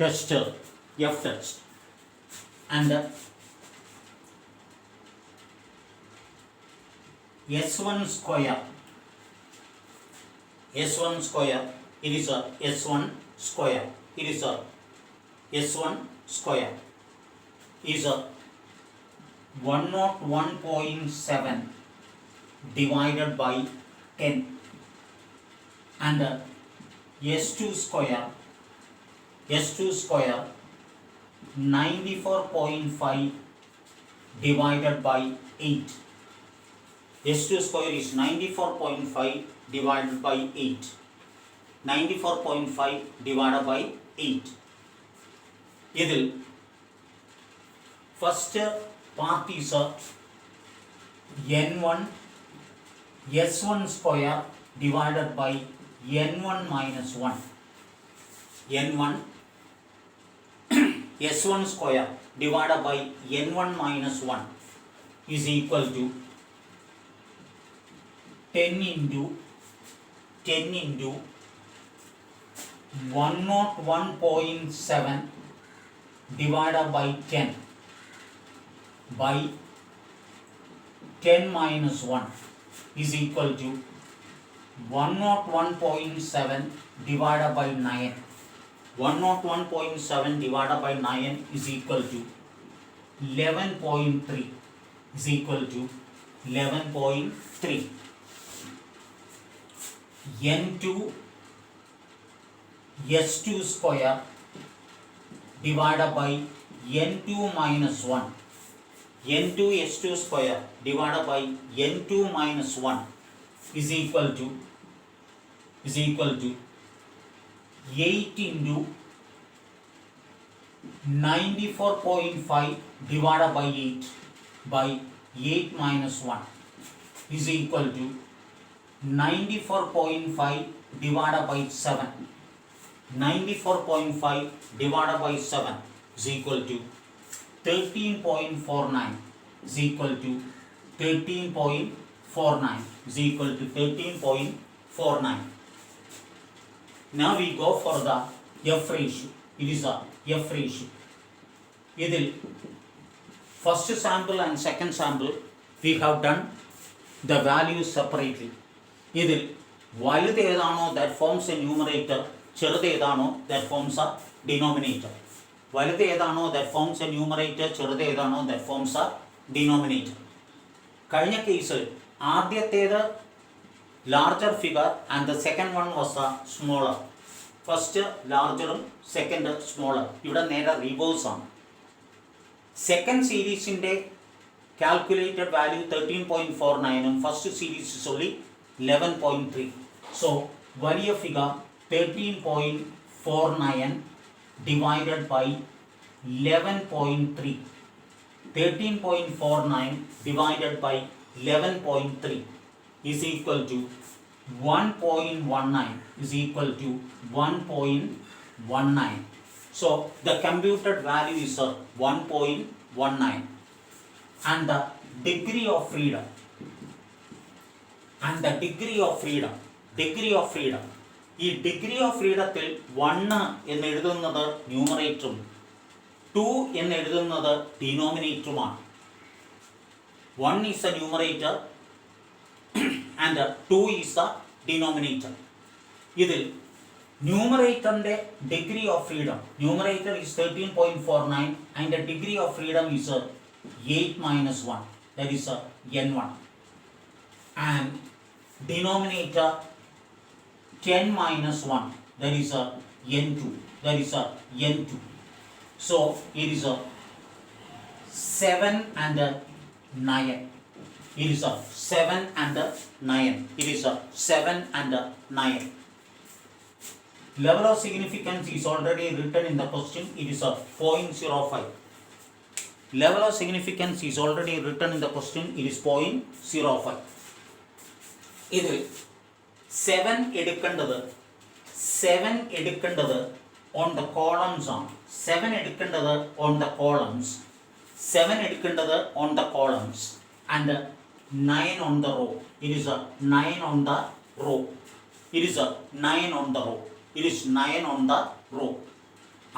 tester f test and s1 square it is a s1 square it is a s1 square is a 101.7 divided by 10 and s2 square 94.5 divided by 8. S2 square is 94.5 divided by 8. 94.5 divided by 8. ഇതിൽ first part is n1 s1 square divided by n1 minus 1. n1 s1 square divided by n1 minus 1 is equal to 10 into 101.7 divided by 10 by 10 minus 1 is equal to 101.7 divided by 9. 101.7 divided by 9 is equal to 11.3 is equal to 11.3. n2 s2 square divided by n2 minus 1. n2 s2 square divided by n2 minus 1 is equal to 8 into 94.5 divided by 8 by 8 minus 1 is equal to 94.5 divided by 7. 94.5 divided by 7 is equal to 13.49 is equal to 13.49 is equal to 13.49. Now we go for the f ratio. It is a f ratio. ഇതിൽ first sample and second sample we have done the values separately. ഇതിൽ വലുത് ഏതാണോ that forms a numerator, ചെറുത് ഏതാണോ that forms a denominator. വലുത് ഏതാണോ that forms a numerator, ചെറുത് ഏതാണോ that forms a denominator. കഴിഞ്ഞ കേസിൽ ആദ്യത്തേത് larger figure and the second one was a smaller. First larger, second smaller. ഇവിടെ നേരെ reverse ആണ്. Second series ന്റെ calculated value 13.49 and first series is only 11.3. So വലിയ figure 13.49 divided by 11.3. 13.49 divided by 11.3 is equal to 1.19 is equal to 1.19. So the computed value is 1.19 and the degree of freedom ഈ degree of ഫ്രീഡത്തിൽ 1 എന്ന് എഴുതുന്നത് ന്യൂമറേറ്ററും 2 എന്ന് എഴുതുന്നത് ഡിനോമിനേറ്ററുമാണ്. 1 is the numerator and 2 is the denominator. ഇതിൽ ന്യൂമറേറ്ററിന്റെ degree of freedom, numerator is 13.49 and the degree of freedom is 8 minus 1, that is n1, and denominator 10 minus 1, that is n2, that is n2. So it is 7 and 9. It is 7 and 9. It is 7 and 9. Level of significance is already written in the question. It is 0.05. Level of significance is already written in the question. It is 0.05. ഇതിൽ 7 എടുക്കേണ്ടത് on the columns ആണ്. 7 എടുക്കേണ്ടത് on the columns. 7 എടുക്കേണ്ടത് on the columns and 9 on the row. It is 9 on the row. It is 9 on the row. It is 9 on the row.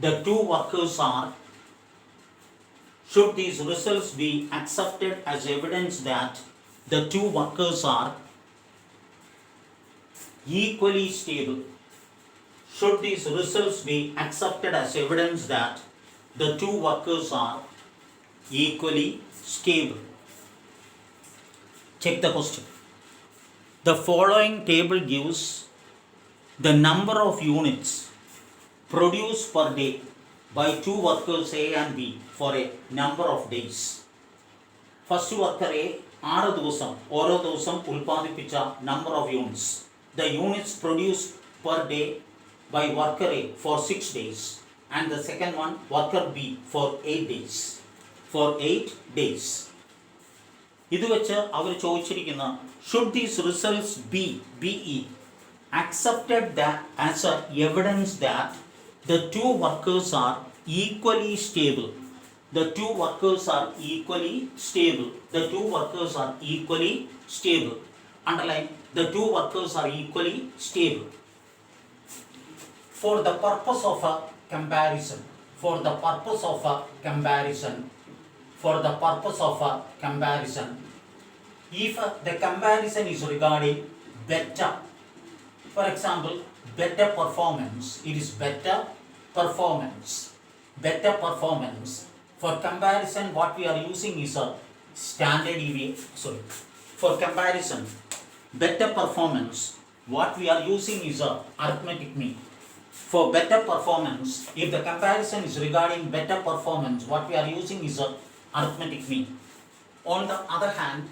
the two workers are, should these results be accepted as evidence that the two workers are equally stable? Should these results be accepted as evidence that the two workers are equally stable? Check the question. The following table gives the number of units produced per day by two workers A and B for a number of days. First worker A 6 ദിവസം ഓരോ ദിവസം ഉൽപ്പാദിപ്പിച്ച number of units. The units produced per day by worker A for 6 days and the second one worker B for 8 days. For 8 days. ഇത് വെച്ച് അവർ ചോദിച്ചിരിക്കുന്ന should these results be accepted that as a evidence that the two workers are equally stable. The two workers are equally stable. The two workers are equally stable. Underline, the two workers are equally stable. For the purpose of a comparison, for the purpose of a comparison, for the purpose of a comparison, if the comparison is regarding better, for example, better performance, it is better performance, better performance. For comparison, what we are using is a standard deviation. For comparison, better performance, what we are using is a arithmetic mean. For better performance, if the comparison is regarding better performance, what we are using is a arithmetic mean. On the other hand,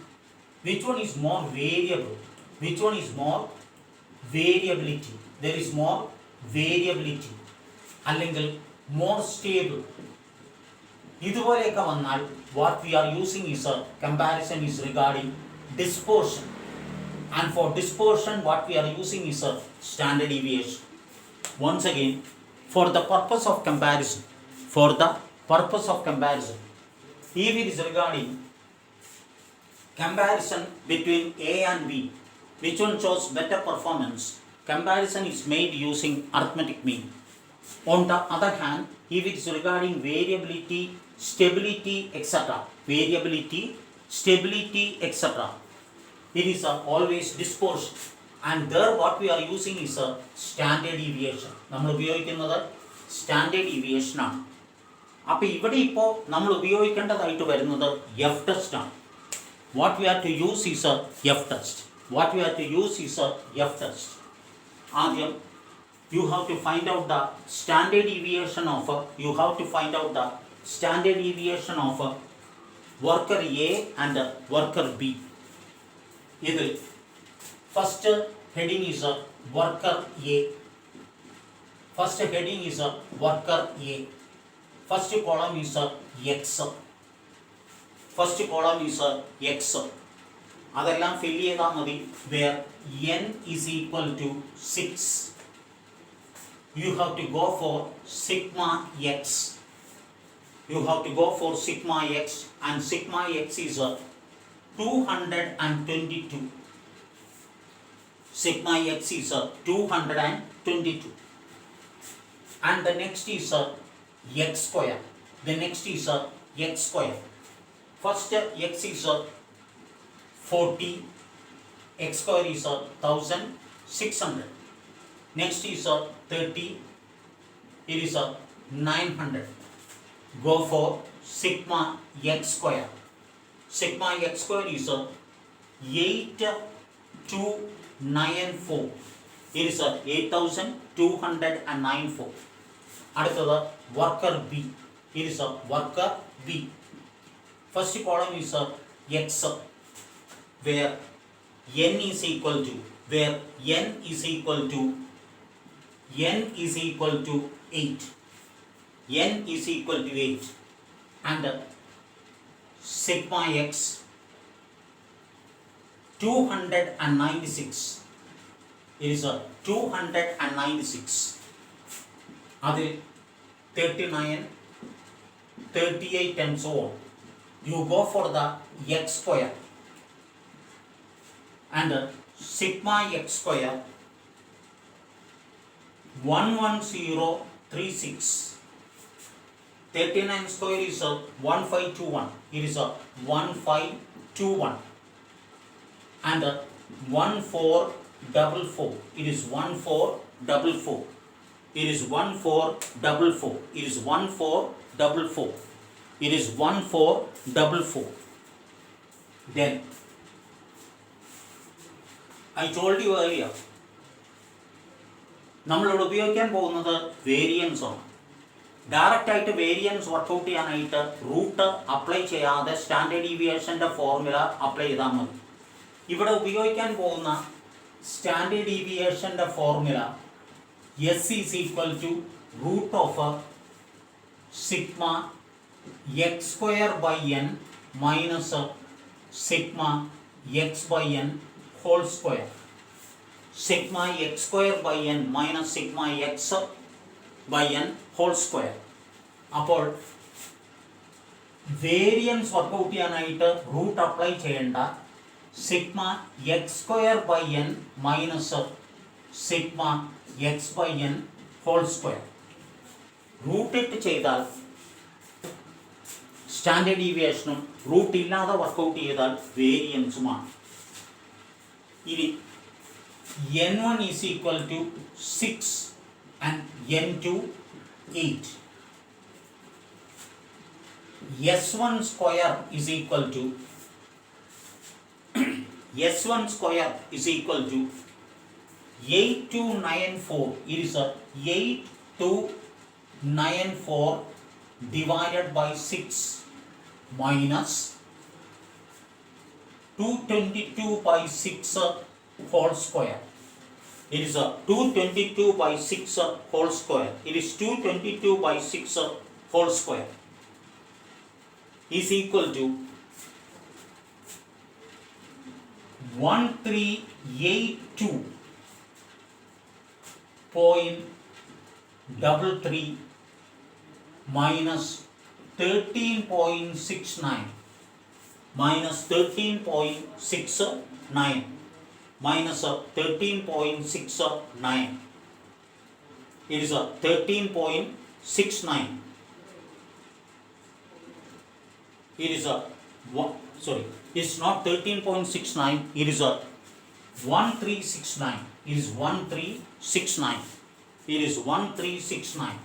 which one is more variable? Which one is more variability? There is more variability. അല്ലെങ്കിൽ more stable. ഇതുപോലെയൊക്കെ വന്നാൽ what we are using is a comparison is regarding dispersion. And for dispersion, what we are using is a standard deviation. Once again, for the purpose of comparison, for the purpose of comparison, if it is regarding comparison between A and B, which one shows better performance, comparison is made using arithmetic mean. On the other hand, if it is regarding variability, stability, etc., variability, stability, etc., it is always dispersion. And there what we are using is a standard deviation. നമ്മൾ ഉപയോഗിക്കുന്നത് standard deviation ആണ്. അപ്പോൾ ഇവിടെ ഇപ്പോൾ നമ്മൾ ഉപയോഗിക്കേണ്ടതായിട്ട് വരുന്നത് F test ആണ്. What we have to use is a F test. What we have to use is a F test. Adhyam, you have to find out the standard deviation of worker A and worker B. Idil first heading is a worker A. First heading is a worker A. First column is a X. First column is a X. അതെല്ലാം ഫിൽ ചെയ്താൽ മതി. Where n is equal to 6. You have to go for sigma x. You have to go for sigma x, and sigma x is a 222. Sigma x is a 222. And the next is a x square. The next is a x square. First x is a 40, x square is a 1600. Next is a 30, it is a 900. Go for sigma x square. Sigma x square is a 8294. It is a 8294. അടുത്തത് worker B. It is a worker B. First column is a x, where n is equal to 8. N is equal to 8. And sigma x 296. It is a 296. Adil 39, 38 and so on. You go for the x square. And sigma x square 11036. 39 square is 1521. It is 1521. And 1444. It is 1444. It is 1444. It is 1444. It is 1444. Then I told you earlier, നമ്മളിവിടെ ഉപയോഗിക്കാൻ പോകുന്നത് variance ആണ്. Direct ആയിട്ട് variance work out ചെയ്യാനായിട്ട് root apply ചെയ്യാതെ standard ഡീവിയേഷൻ്റെ formula apply ചെയ്താൽ മതി. ഇവിടെ ഉപയോഗിക്കാൻ പോകുന്ന സ്റ്റാൻഡേർഡ് ഡീവിയേഷൻ്റെ formula S is equal to root of sigma X square by N minus sigma X by N whole square. Sigma x square by n minus sigma x by n whole square. അപ്പോൾ variance work out ചെയ്യാനായിട്ട് root apply ചെയ്യേണ്ട sigma X square by N minus sigma X by N whole square. Root ഇട്ട് ചെയ്താൽ standard ഡീവിയേഷനും root ഇല്ലാതെ work out ചെയ്താൽ വേരിയൻസുമാണ്. ഇനി n1 is equal to 6 and n2 8. s1 square is equal to s1 square is equal to 8294. It is 8294 divided by 6 minus 222 by 6 whole square. It is 222 by 6 whole square. It is 222 by 6 whole square is equal to 1382.33 minus 13.69 minus 13.69 minus 13.69. It is 13.69. It is it's not 13.69. It is 1369. It is 1369. It is 1369.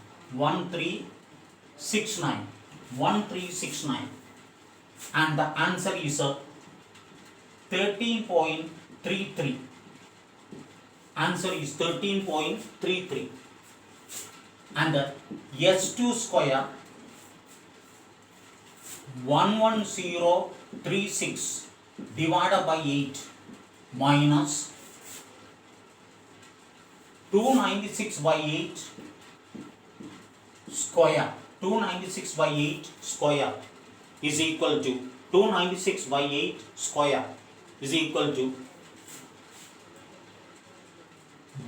1369. 1369. And the answer is 13.33. Answer is 13.33. And s2 square 11036 divided by 8 minus 296 by 8 square. 296 by 8 square is equal to 296 by 8 square is equal to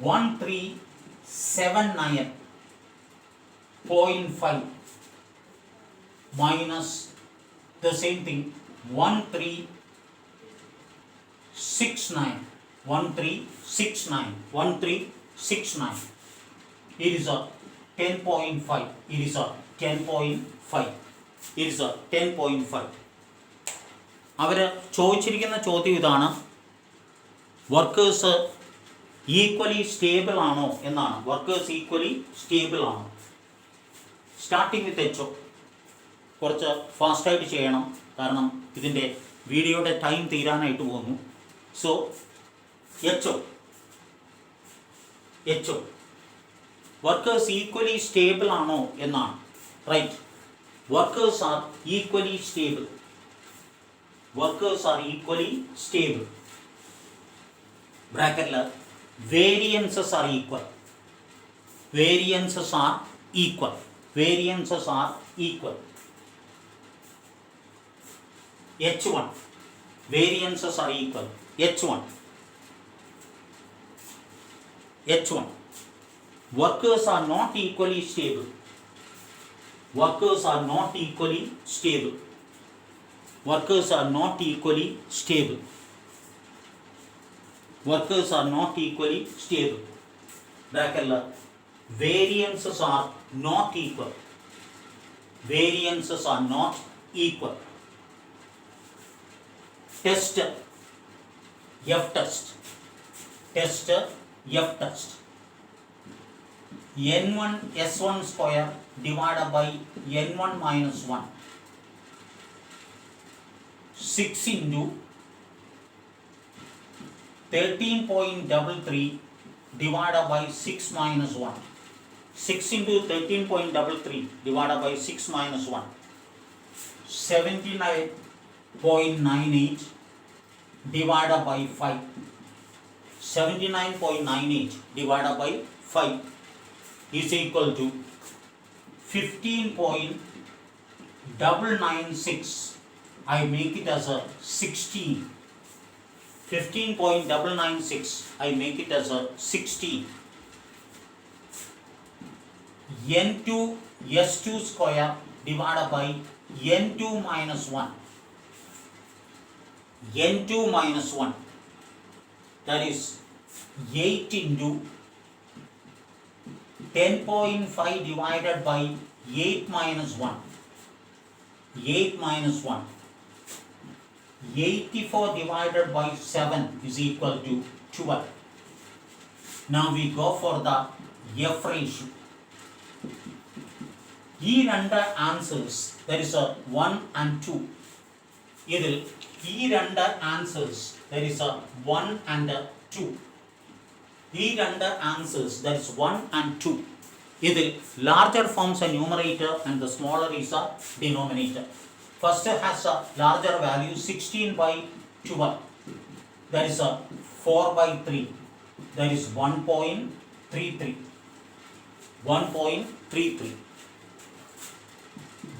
1379.5 minus the same thing 1369. 1369. It is a 10.5. It is a 10.5. It is a 10.5. അവർ ചോദിച്ചിരിക്കുന്ന ചോദ്യം ഇതാണ്, workers equally stable ആണോ എന്നാണ്. Workers equally stable ആണോ? Starting with H O കുറച്ച് ഫാസ്റ്റായിട്ട് ചെയ്യണം, കാരണം ഇതിൻ്റെ വീഡിയോയുടെ ടൈം തീരാനായിട്ട് പോകുന്നു. So H O workers equally stable ആണോ എന്നാണ്. Right, workers are equally stable. Workers are equally stable. Bracket variances are equal. Variances are equal. Variances are equal. H1. Variances are equal. H1. H1. Workers are not equally stable. Workers are not equally stable. Workers are not equally stable. Workers are not equally stable. Bracket variances are not equal. variances are not equal. Test F test. Test F test. N1 S1 square divided by N1 minus 1. 6 into 13.33 divided by 6 minus 1. 6 into 13.33 divided by 6 minus 1. 79.98 divided by 5. 79.98 divided by 5 is equal to 15.996. I make it as a 16. 15.996. I make it as a 16. N2 S2 square divided by N2 minus 1. N2 minus 1. That is 8 into 10.5 divided by 8 minus 1. 8 minus 1. 84 divided by 7 is equal to 12. Now we go for the F ratio. ഈ രണ്ട് answers there is A 1 and 2. ഇതിൽ ഈ രണ്ട് answers there is A 1 and 2. ഈ രണ്ട് answers there is 1 and 2. ഇതിൽ larger forms a numerator and the smaller is a denominator. First has a larger value 16 by 12. That is a 4 by 3. That is 1.33. 1.33.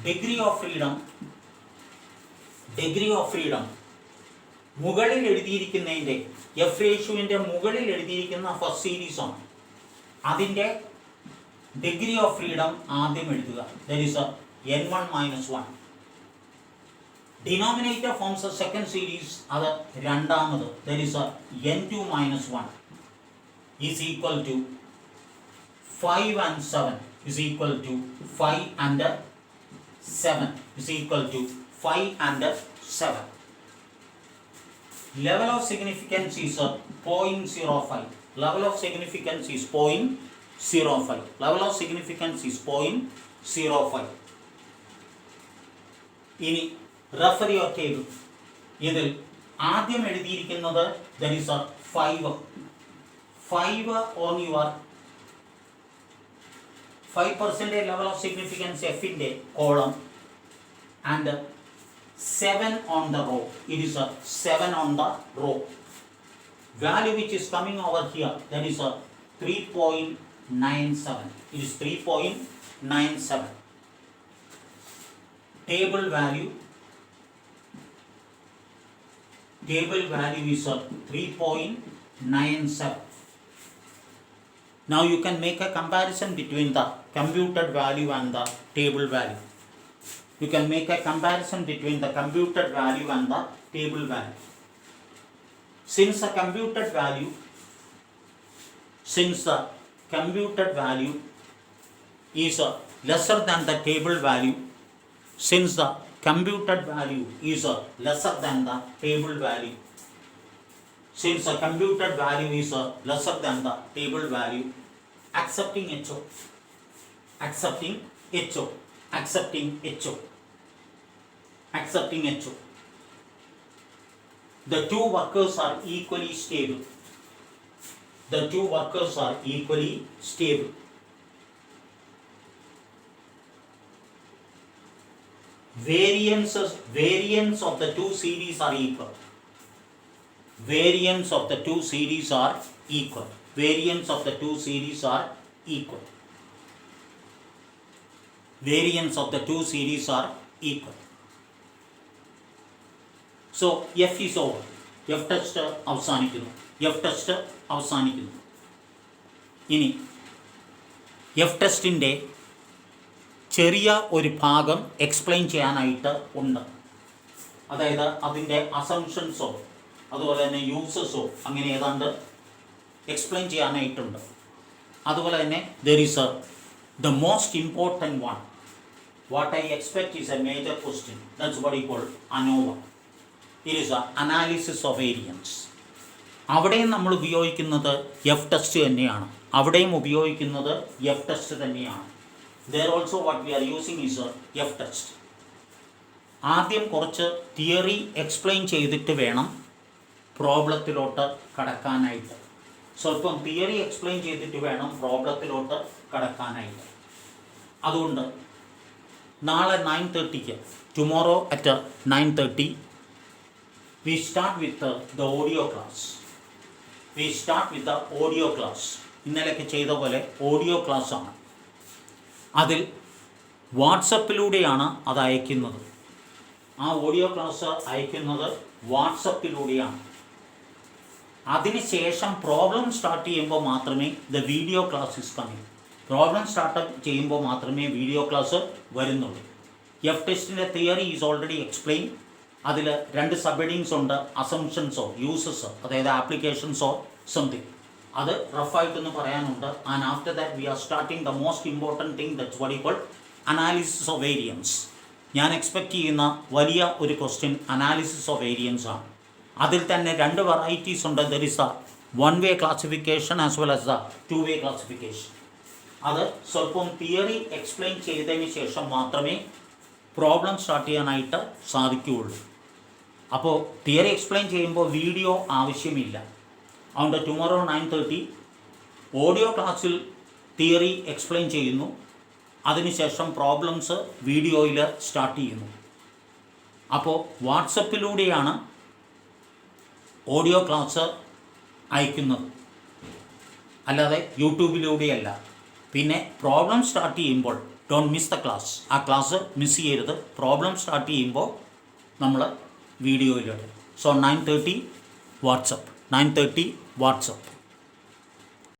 Degree of freedom മുകളിൽ എഴുതിയിരിക്കുന്നതിൻ്റെ F റേഷ്യോൻ്റെ മുകളിൽ എഴുതിയിരിക്കുന്ന first series ആണ്. അതിൻ്റെ degree of freedom ആദ്യം എഴുതുക. That is n1 minus 1. Denominator forms second series, അത് രണ്ടാമത്. That is n2 minus 1 is equal to 5 and 7 is equal to 5 and 7 is equal to 5 and 7. Level of significance is 0.05. Level of significance is 0.05. Level of significance is 0.05. ഇനി refer your table. ഇതിൽ ആദ്യം എഴുതിയിരിക്കുന്നത് there is a 5 on your 5% level of significance F in the column and 7 on the row. It is a 7 on the row. Value which is coming over here, that is a 3.97. It is 3.97. Table value is a 3.97. Now you can make a comparison between the computed value and the table value. You can make a comparison between the computed value and the table value. Since the computed value is lesser than the table value, since the computed value is lesser than the table value, since the computed value is lesser than the table value, accepting HO, accepting HO, accepting HO, accepting HO. The two workers are equally stable. The two workers are equally stable. Variance of the two series are equal. Variance of the two series are equal. Variance of the two series are equal. Variance of the two series are equal. So F is over. F test അവസാനിക്കുന്നു. F test അവസാനിക്കുന്നു. ഇനി F ടെസ്റ്റിൻ്റെ ചെറിയ ഒരു ഭാഗം explain ചെയ്യാനായിട്ട് ഉണ്ട്. അതായത് അതിൻ്റെ അസംഷൻസോ അതുപോലെ തന്നെ യൂസസോ അങ്ങനെ ഏതാണ്ട് എക്സ്പ്ലെയിൻ ചെയ്യാനായിട്ടുണ്ട്. അതുപോലെ തന്നെ there is the most important one. what I expect is a major question. That's what you call ANOVA. It is an analysis of variance. അവിടെയും നമ്മൾ ഉപയോഗിക്കുന്നത് എഫ് ടെസ്റ്റ് തന്നെയാണ്. അവിടെയും ഉപയോഗിക്കുന്നത് എഫ് ടെസ്റ്റ് തന്നെയാണ്. There also what we are using is a F test. ആദ്യം കുറച്ച് theory explain ചെയ്തിട്ട് വേണം പ്രോബ്ലത്തിലോട്ട് കടക്കാനായിട്ട്. സ്വല്പം തിയറി എക്സ്പ്ലെയിൻ ചെയ്തിട്ട് വേണം പ്രോബ്ലത്തിലോട്ട് കടക്കാനായിട്ട്. അതുകൊണ്ട് നാളെ 9:30 tomorrow at 9:30 we start with the audio class. We start with the audio class. ഇന്നലെയൊക്കെ ചെയ്ത പോലെ ഓഡിയോ ക്ലാസ്സാണ്. അതിൽ വാട്സപ്പിലൂടെയാണ് അത് അയക്കുന്നത്. ആ ഓഡിയോ ക്ലാസ് അയക്കുന്നത് വാട്സപ്പിലൂടെയാണ്. അതിനുശേഷം പ്രോബ്ലം സ്റ്റാർട്ട് ചെയ്യുമ്പോൾ മാത്രമേ the video class is coming. Problem start ചെയ്യുമ്പോൾ മാത്രമേ വീഡിയോ ക്ലാസ് വരുന്നുള്ളൂ. എഫ് ടെസ്റ്റിൻ്റെ തിയറി ഈസ് ഓൾറെഡി എക്സ്പ്ലെയിൻ. അതിൽ 2 സബ് ഹെഡിങ്സ് ഉണ്ട്, അസംഷൻസോ യൂസസ്, അതായത് ആപ്ലിക്കേഷൻസോ സംതിങ്. അത് റഫായിട്ടൊന്ന് പറയാനുണ്ട്. And after that we are starting the most important thing, that's what you call analysis of variance. ഞാൻ എക്സ്പെക്റ്റ് ചെയ്യുന്ന വലിയ ഒരു ക്വസ്റ്റ്യൻ അനാലിസിസ് ഓഫ് വേരിയൻസ് ആണ്. അതിൽ തന്നെ 2 വെറൈറ്റീസ് ഉണ്ട്. There is the one way classification as well as the two way classification. അത് സ്വല്പം തിയറി എക്സ്പ്ലെയിൻ ചെയ്തതിന് ശേഷം മാത്രമേ പ്രോബ്ലം സ്റ്റാർട്ട് ചെയ്യാനായിട്ട് സാധിക്കുകയുള്ളൂ. അപ്പോൾ തിയറി എക്സ്പ്ലെയിൻ ചെയ്യുമ്പോൾ വീഡിയോ ആവശ്യമില്ല. അതുകൊണ്ട് ടുമോറോ 9:30 ഓഡിയോ ക്ലാസ്സിൽ തിയറി എക്സ്പ്ലെയിൻ ചെയ്യുന്നു. അതിനുശേഷം പ്രോബ്ലംസ് വീഡിയോയിൽ സ്റ്റാർട്ട് ചെയ്യുന്നു. അപ്പോൾ വാട്സപ്പിലൂടെയാണ് ഓഡിയോ ക്ലാസ് അയക്കുന്നത്, അല്ലാതെ യൂട്യൂബിലൂടെയല്ല. പിന്നെ പ്രോബ്ലം സ്റ്റാർട്ട് ചെയ്യുമ്പോൾ ഡോണ്ട് മിസ് ദ ക്ലാസ്. ആ ക്ലാസ് മിസ് ചെയ്യരുത്. പ്രോബ്ലം സ്റ്റാർട്ട് ചെയ്യുമ്പോൾ നമ്മൾ വീഡിയോയിലിടും. So 9:30 WhatsApp.